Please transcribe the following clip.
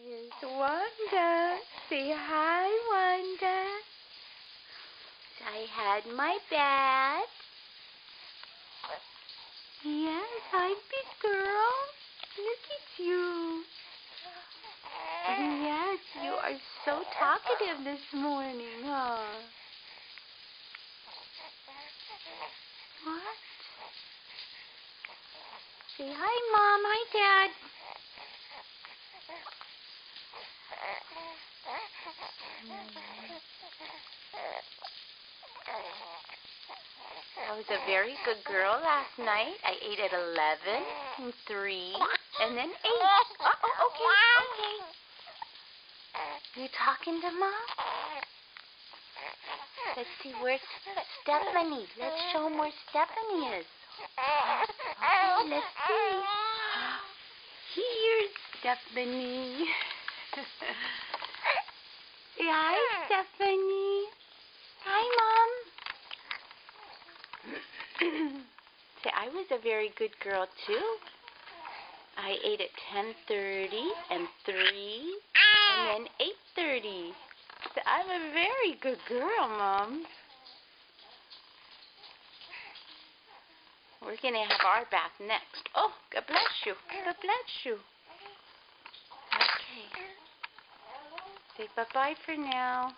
Here's Wanda. Say hi, Wanda. I had my bath. Yes, hi, big girl. Look at you. Yes, you are so talkative this morning, huh? What? Say hi, Mom. Hi, Dad. I was a very good girl last night. I ate at 11 and 3 and then 8. Uh-oh, okay. You talking to Mom? Let's see, where's Stephanie? Let's show them where Stephanie is. Okay, let's see. Here's Stephanie. Say hi, Stephanie. Hi, Mom. Say, I was a very good girl, too. I ate at 10:30 and 3 and then 8:30. So I'm a very good girl, Mom. We're going to have our bath next. Oh, God bless you. God bless you. Okay. Say bye-bye for now.